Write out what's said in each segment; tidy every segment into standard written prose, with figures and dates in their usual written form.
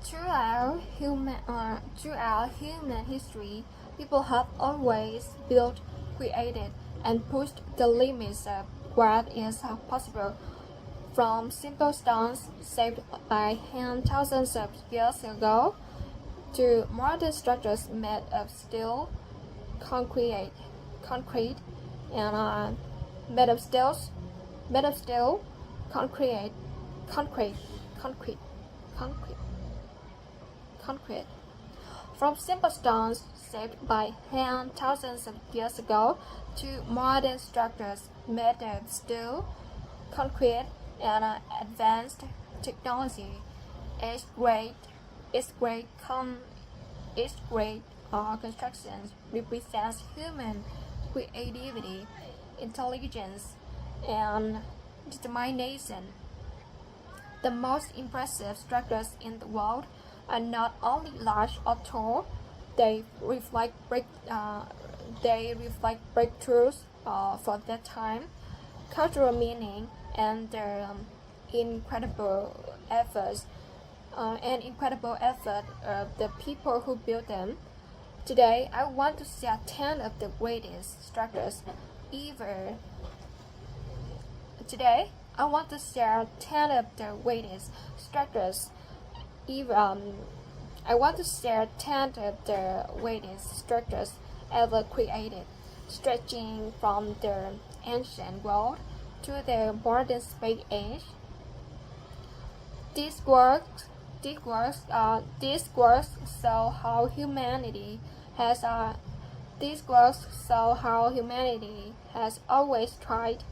Throughout human history, people have always built, created, and pushed the limits of what is possible. From simple stones shaped by hand thousands of years ago to modern structures made of steel, concrete, and made of steel, concrete, concrete, concrete, concrete, concrete. From simple stones shaped by hand thousands of years ago to modern structures made of steel, concrete, and advanced technology, each great construction represents human creativity, intelligence, and determination. The most impressive structures in the world are not only large or tall; they reflect breakthroughs for that time, cultural meaning, and their incredible effort of the people who built them. Today, I want to share 10 of the greatest structures ever. Today, I want to share 10 of the greatest structures ever. I want to share 10 of the greatest structures ever created, stretching from the ancient world to the modern space age. These works show how humanity has always tried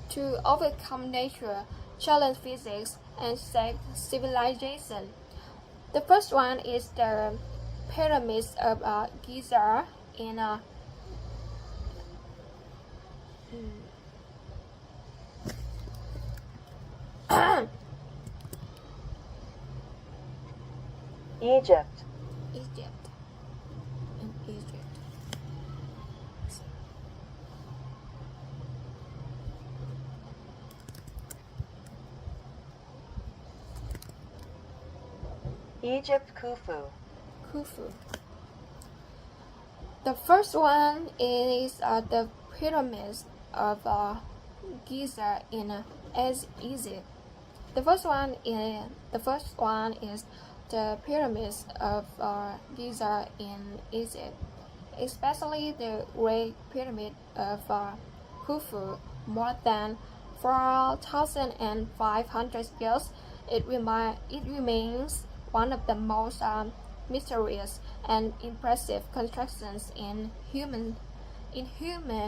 to overcome nature, challenge physics, and shape civilization. The first one is the pyramids of Giza in Egypt. Egypt. Egypt, Khufu. Khufu. The first one is the pyramids of Giza in Egypt. The first one is the pyramids of Giza in Egypt, especially the Great Pyramid of Khufu. More than 4,500 years, it remains one of the most mysterious and impressive constructions in human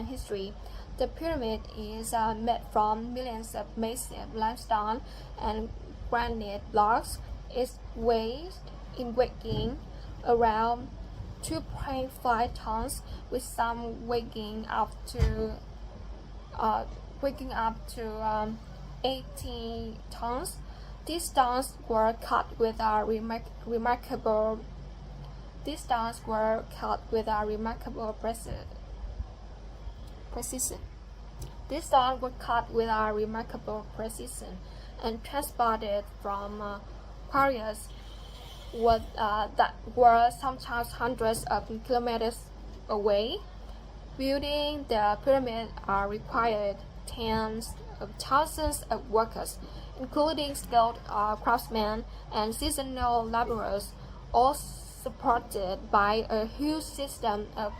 history. The pyramid is made from millions of massive limestone and granite blocks. Its weighing around 2.5 tons, with some weighing up to 18 tons. These stones were cut with a remarkable precision. These stones were cut with a remarkable precision and transported from quarries that were sometimes hundreds of kilometers away. Building the pyramid required tens of thousands of workers, including skilled craftsmen and seasonal laborers, all supported by a huge system of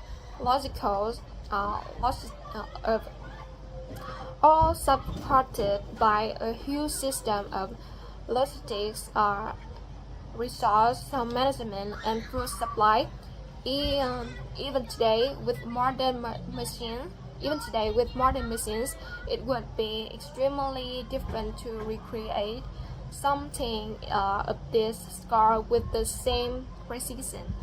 logistics resource management, and food supply. Even today, with modern machines, it would be extremely different to recreate something of this scale with the same precision.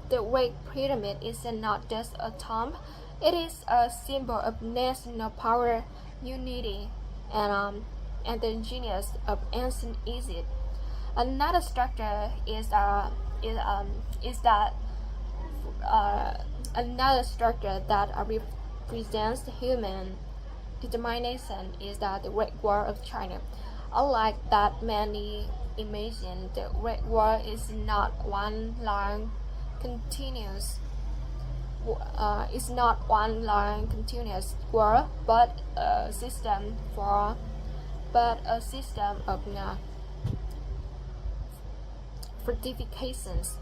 The Great Pyramid is not just a tomb; it is a symbol of national power, unity, and the genius of ancient Egypt. Another structure that represents human determination is that the Great Wall of China. Unlike that many imagine, the Great Wall is not one long continuous wall, but a system of fortifications.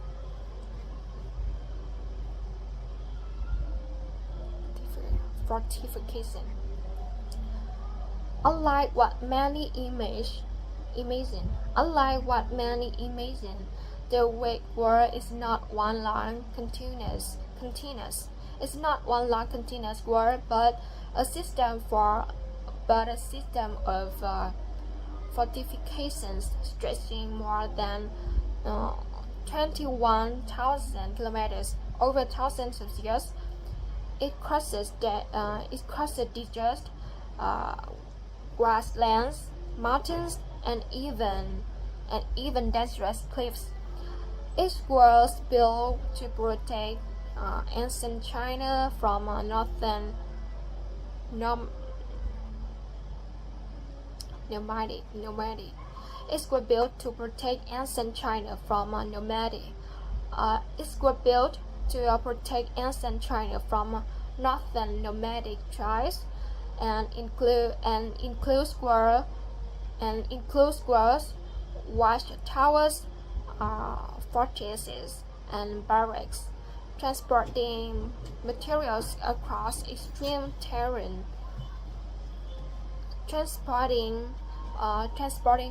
Unlike what many imagine, the Great Wall is not one long continuous. It's not one long continuous wall, but a system of fortifications stretching more than 21,000 kilometers over thousands of years. It crosses deserts, grasslands, mountains, and even dangerous cliffs. It was built to protect ancient China from northern nomadic. It was built to protect ancient China from northern nomadic tribes, and includes walls, watchtowers, fortresses, and barracks, transporting materials across extreme terrain. Transporting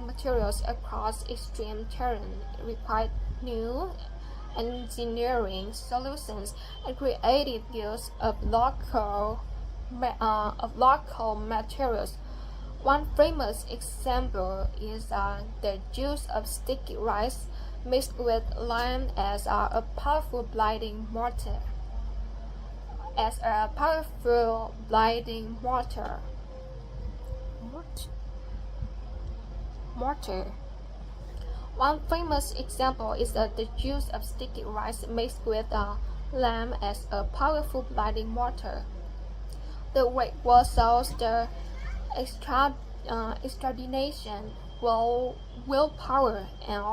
materials across extreme terrain required new engineering solutions and creative use of local materials. One famous example is the use of sticky rice mixed with lime as a powerful blinding mortar. One famous example is the use of sticky rice mixed with lime as a powerful blinding mortar. The Great Wall shows the extraordination, willpower, and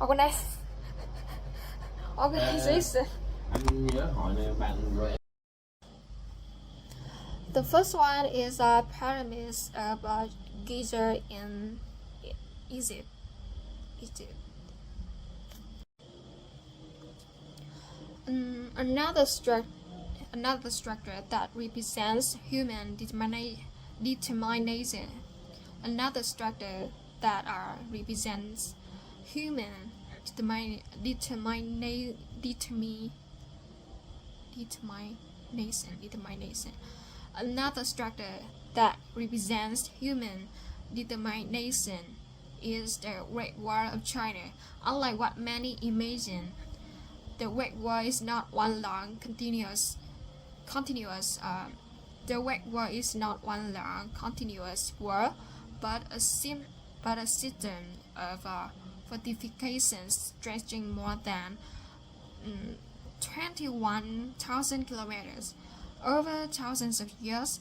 organization. Anh nhớ hỏi này bạn rồi. The first one is pyramids of Giza in Egypt. Another structure that represents human determination. Another structure that represents human determination. Another structure that represents human determination is the Great Wall of China. Unlike what many imagine, the Great Wall is not one long continuous. The Great Wall is not one long continuous wall, but a system of fortifications stretching more than 21,000 kilometers over thousands of years.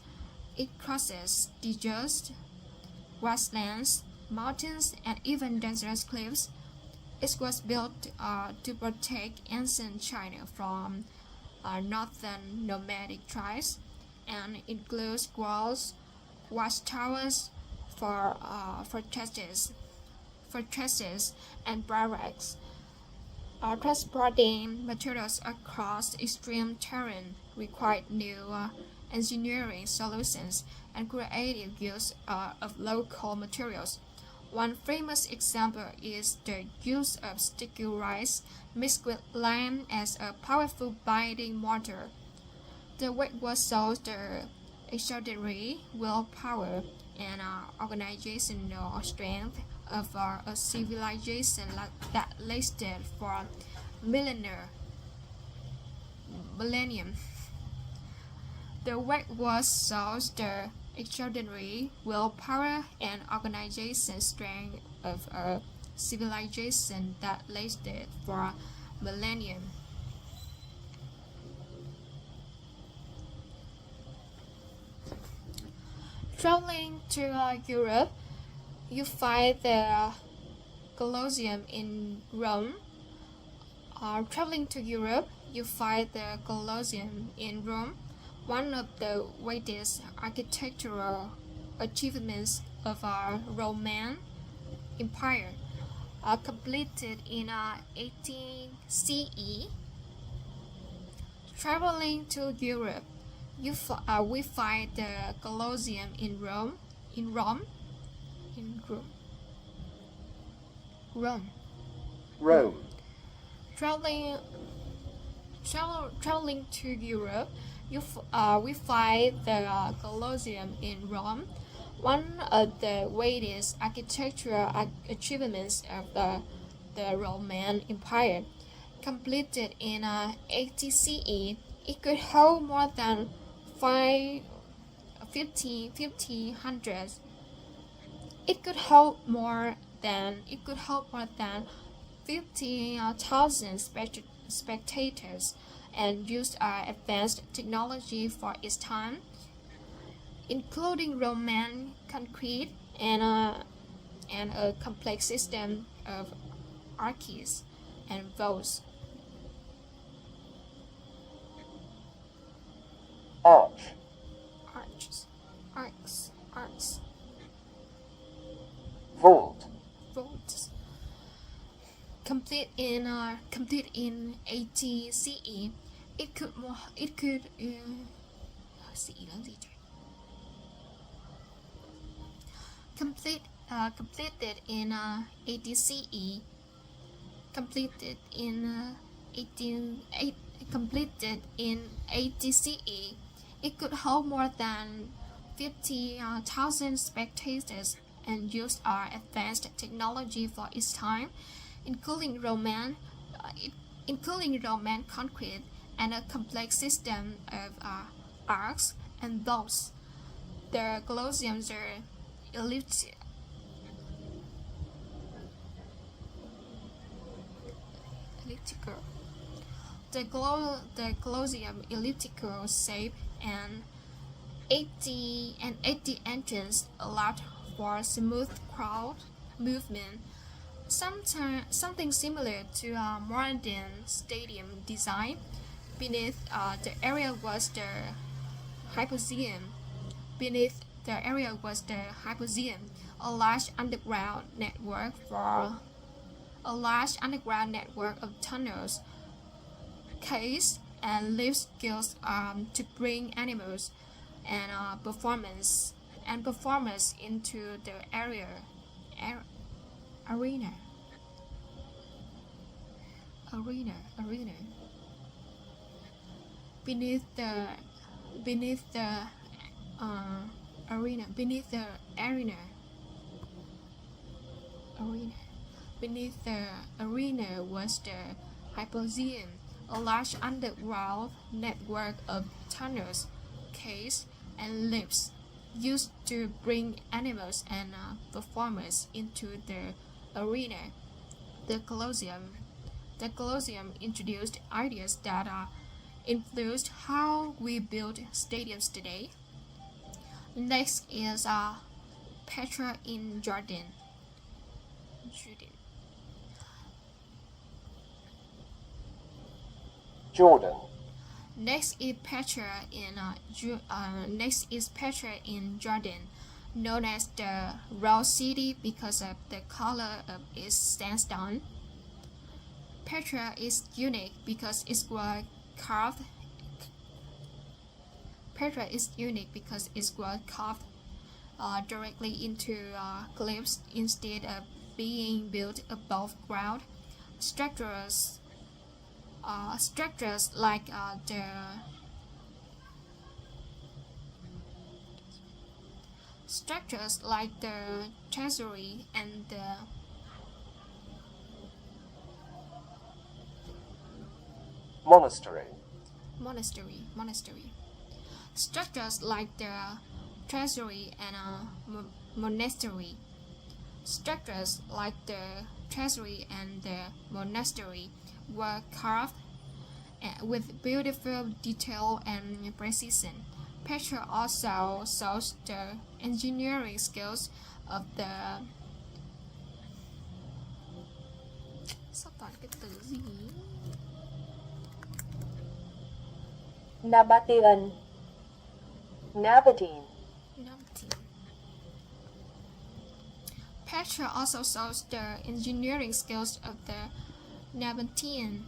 It crosses deserts, grasslands, mountains, and even dangerous cliffs. It was built to protect ancient China from northern nomadic tribes, and includes walls, watchtowers, fortresses, and barracks. Transporting materials across extreme terrain required new engineering solutions and creative use of local materials. One famous example is the use of sticky rice mixed with lime as a powerful binding mortar. The Great Wall shows the extraordinary willpower and organizational strength of a civilization that lasted for millennium. The Great Wall shows the extraordinary willpower and organization strength of a civilization that lasted for millennium. Traveling to Europe, you find the Colosseum in Rome. Traveling to Europe, you find the Colosseum in Rome, one of the greatest architectural achievements of our Roman Empire, completed in 18 CE. Traveling to Europe, we find the Colosseum in Rome. Traveling to Europe, we find the Colosseum in Rome, one of the greatest architectural achievements of the Roman Empire. Completed in 80 CE, it could hold more than 1500. It could hold more than 50,000 spectators, and used advanced technology for its time, including Roman concrete and a complex system of arches and vaults. Arcs. Vaults. Complete in 80 CE, completed in 80 CE, completed in 80 CE. It could hold more than 50,000 spectators, and used advanced technology for its time, including Roman concrete and a complex system of arcs and vaults. The Colosseums are elliptical. The Colosseum elliptical shape and 80 entrance allowed for smooth crowd movement, something similar to a modern stadium design. Beneath the area was the Hypogeum. A large underground network of tunnels, caves, and lift skills to bring animals and performers into the arena. Beneath the arena was the Hypogeum, a large underground network of tunnels, caves, and lifts used to bring animals and performers into the arena. The Colosseum introduced ideas that influenced how we build stadiums today. Next is Petra in Jordan. Next is Petra in Jordan, known as the Rose City because of the color of its sandstone. Petra is unique because it was carved directly into cliffs instead of being built above ground. Structures like the treasury and the monastery. Structures like the treasury and monastery. Structures like the treasury and the monastery were carved with beautiful detail and precision. Petra also shows the engineering skills of the Z. Nabatian. Nabataean. 19. Petra also shows the engineering skills of the Nabatean.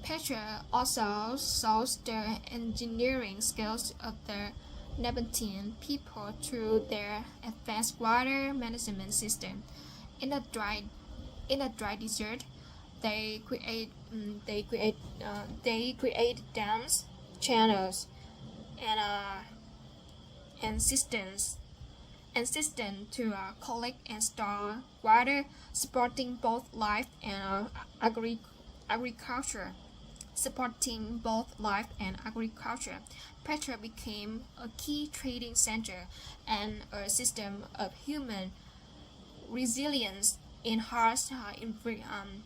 Petra also shows the engineering skills of the Nabatean people through their advanced water management system. In a dry desert, they create dams, channels, and systems to collect and store water, supporting both life and agriculture. Petra became a key trading center and a system of human resilience in harsh environment.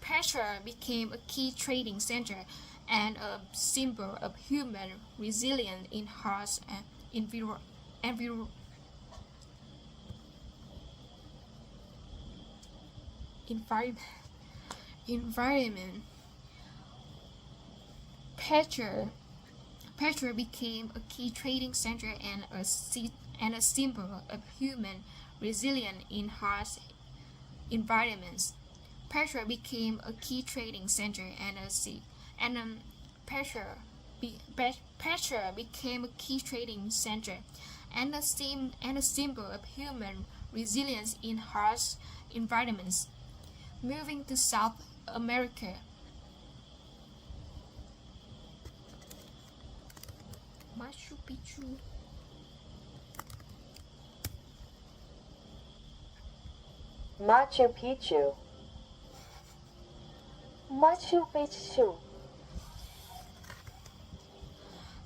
Petra became a key trading center and a symbol of human resilience in harsh environment. Petra became a key trading center and a symbol of human resilience in harsh environments. Petra became a key trading center and Petra became a key trading center and a symbol of human resilience in harsh environments. Moving to South America. Machu Picchu. Machu Picchu. Machu Picchu.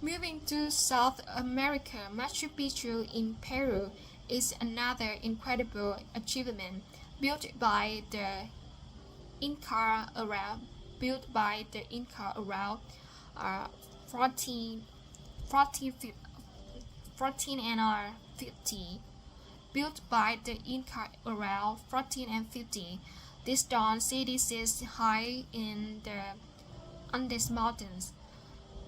Moving to South America, Machu Picchu in Peru is another incredible achievement built by the Inca around 1450. Built by the Inca around 1450, this stone city sits high in the Andes Mountains.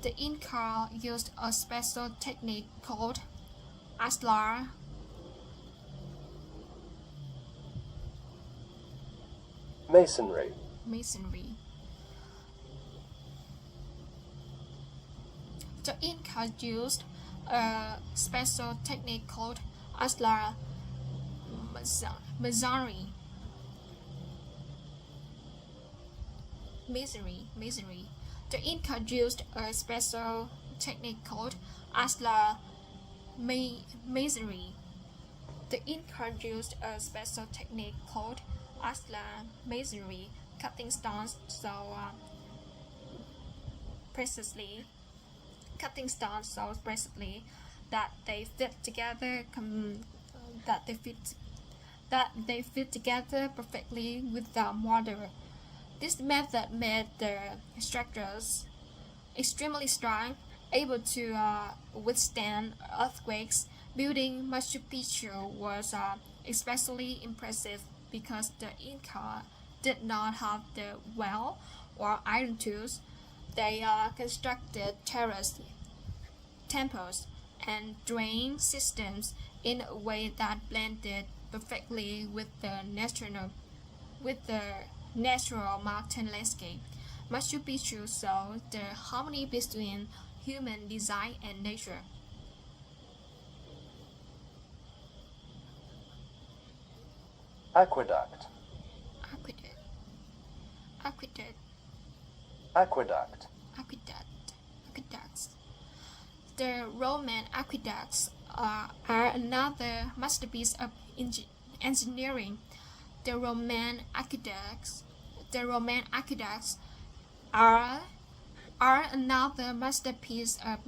The Inca used a special technique called ashlar Masonry. The Inca used a special technique called ashlar masonry. The Inca used a special technique called ashlar masonry. The Inca used a special technique called ashlar masonry, cutting stones so precisely that they fit together perfectly without mortar. This method made the structures extremely strong, able to withstand earthquakes. Building Machu Picchu was especially impressive because the Inca did not have the well or iron tools. They constructed terraced temples and drain systems in a way that blended perfectly with the natural mountain landscape. Machu Picchu saw the harmony between human design and nature. Aqueduct. Aqueducts. The Roman aqueducts are another masterpiece of engineering. The Roman aqueducts are another masterpiece of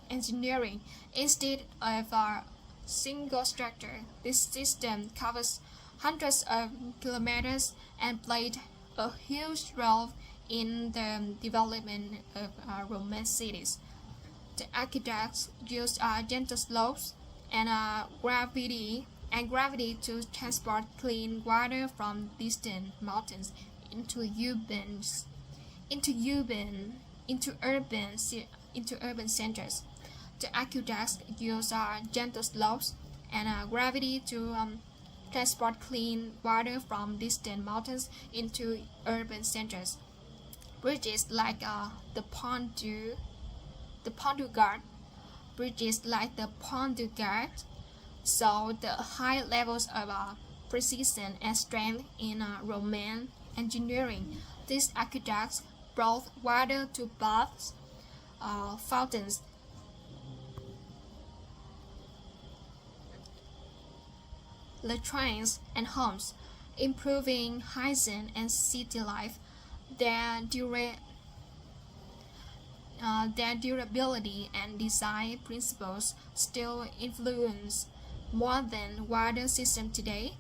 engineering. Instead of a single structure, this system covers hundreds of kilometers and played a huge role in the development of Roman cities. The aqueducts used gentle slopes and gravity to transport clean water from distant mountains into urban centers. The aqueducts use gentle slopes and gravity to transport clean water from distant mountains into urban centers. Bridges like the Pont du Gard, show the high levels of precision and strength in Roman engineering. These aqueducts brought water to baths, fountains, latrines, and homes, improving hygiene and city life. Their durability and design principles still influence modern water system today.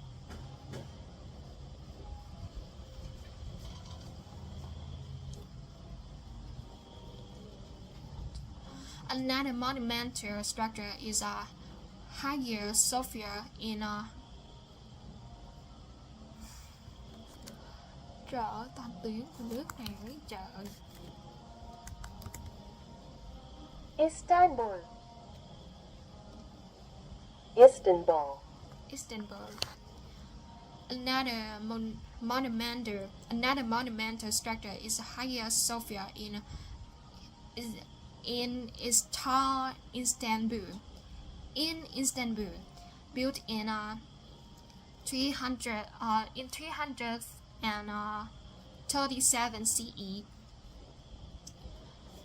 Another monumental structure is Hagia Sophia in Trời toàn tiếng của nước này với trời. Istanbul. Another monumental structure is Hagia Sophia in Istanbul. Built in 337 CE.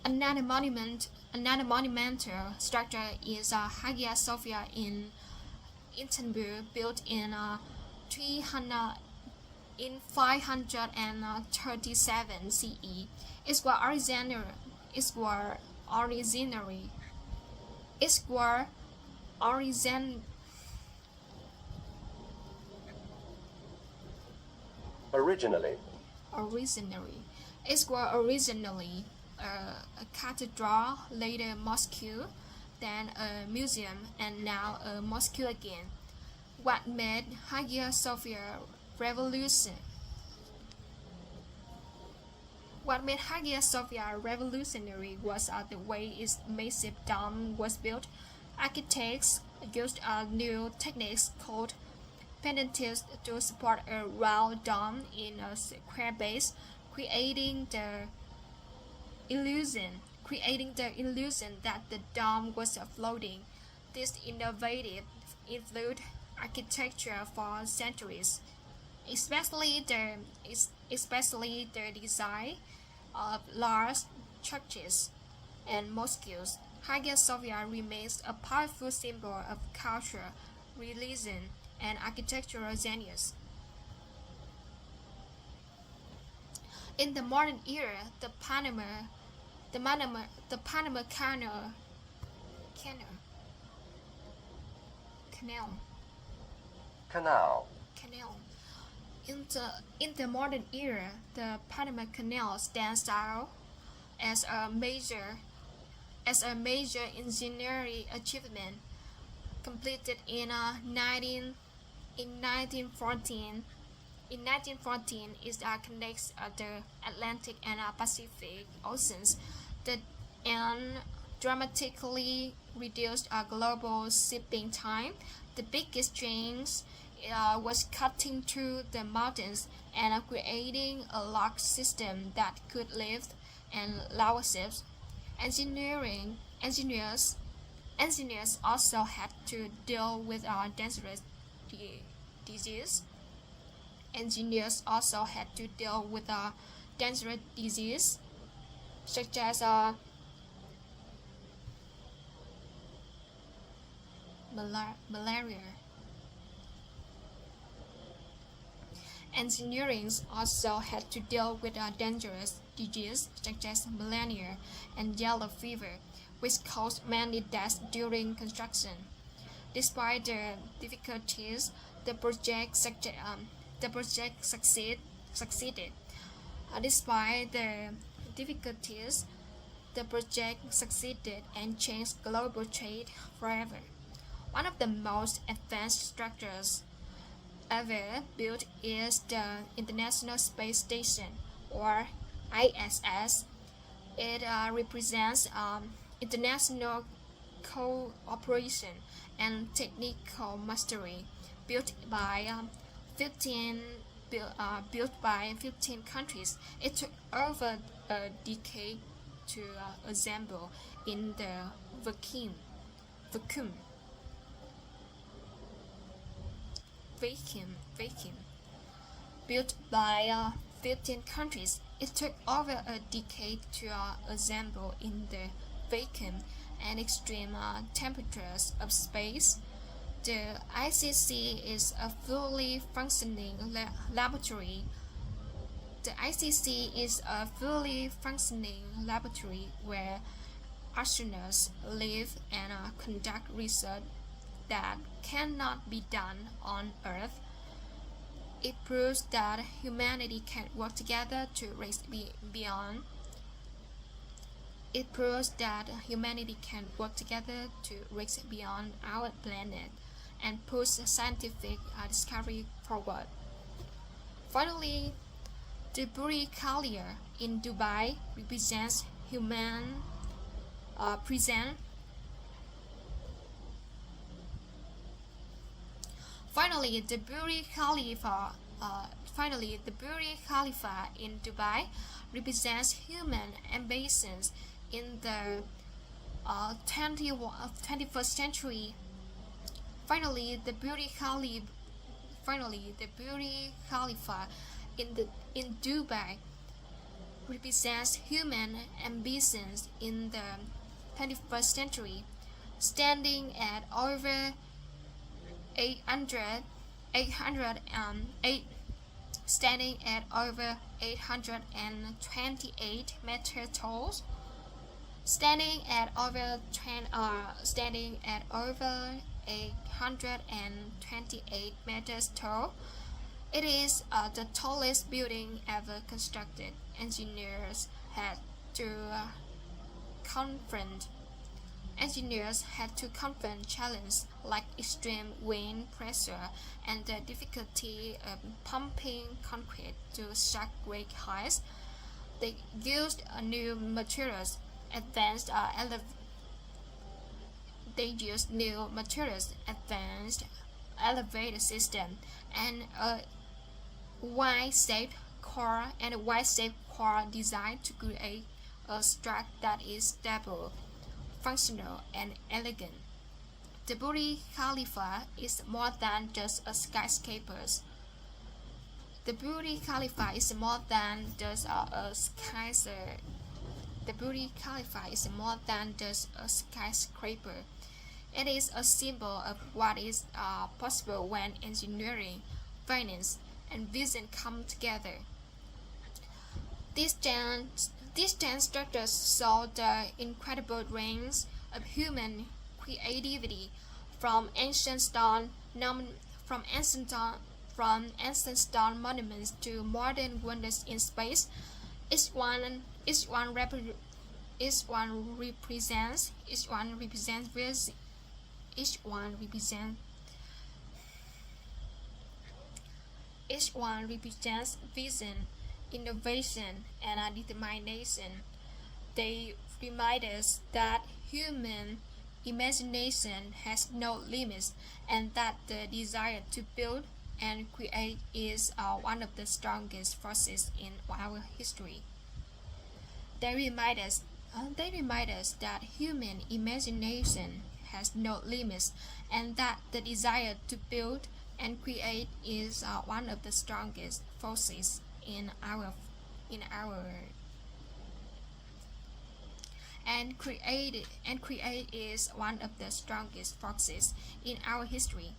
Another monumental structure is Hagia Sophia in Istanbul, built in 537 CE. It was originally a cathedral, later mosque, then a museum, and now a mosque again. What made Hagia Sophia revolutionary was the way its massive dome was built. Architects used new techniques called pendences to support a round dome in a square base, creating the illusion that the dome was floating. This innovative influenced architecture for centuries, especially the design of large churches and mosques. Hagia Sophia remains a powerful symbol of culture, religion, and architectural genius. In the modern era, the Panama Canal. In the modern era, the Panama Canal stands out as a major engineering achievement, completed in 1914. In 1914, it connects the Atlantic and Pacific Oceans and dramatically reduced global shipping time. The biggest change was cutting through the mountains and creating a lock system that could lift and lower ships. Engineers also had to deal with dangerous disease. Such as malaria. Engineering also had to deal with dangerous diseases such as malaria and yellow fever, which caused many deaths during construction. Despite the difficulties, the project succeeded. Despite the difficulties, the project succeeded and changed global trade forever. One of the most advanced structures ever built is the International Space Station, or ISS. It represents international cooperation and technical mastery, built by 15 countries. It took over a decade to assemble in the vacuum. Built by 15 countries, it took over a decade to assemble in the vacuum and extreme temperatures of space. The ICC is a fully functioning laboratory. The ICC is a fully functioning laboratory where astronauts live and conduct research that cannot be done on Earth. It proves that humanity can work together to race beyond. It proves that humanity can work together to race beyond our planet and push scientific discovery forward. Finally, the Burj Khalifa in Dubai represents human present. Finally, the Burj Khalifa in Dubai represents human ambitions in the 21st century. Finally, the Burj Khalifa in Dubai represents human ambitions in the 21st century, standing at over 828 meters tall. Standing at over 828 meters tall, it is the tallest building ever constructed. Engineers had to confront challenges like extreme wind pressure and the difficulty of pumping concrete to such great heights. They used new materials, advanced elevator system, and a Y-shaped core designed to create a structure that is stable, functional, and elegant. The Burj Khalifa is more than just a skyscraper. The Burj Khalifa is more than just a skyscraper. It is a symbol of what is possible when engineering, finance, and vision come together. These 10 structures show the incredible range of human creativity, from ancient stone monuments to modern wonders in space. Each one represents vision, innovation, and determination. They remind us that human imagination has no limits, and that the desire to build and create is one of the strongest forces in our history. They remind us that human imagination has no limits, and that the desire to build and create is one of the strongest forces in our and create is one of the strongest forces in our history.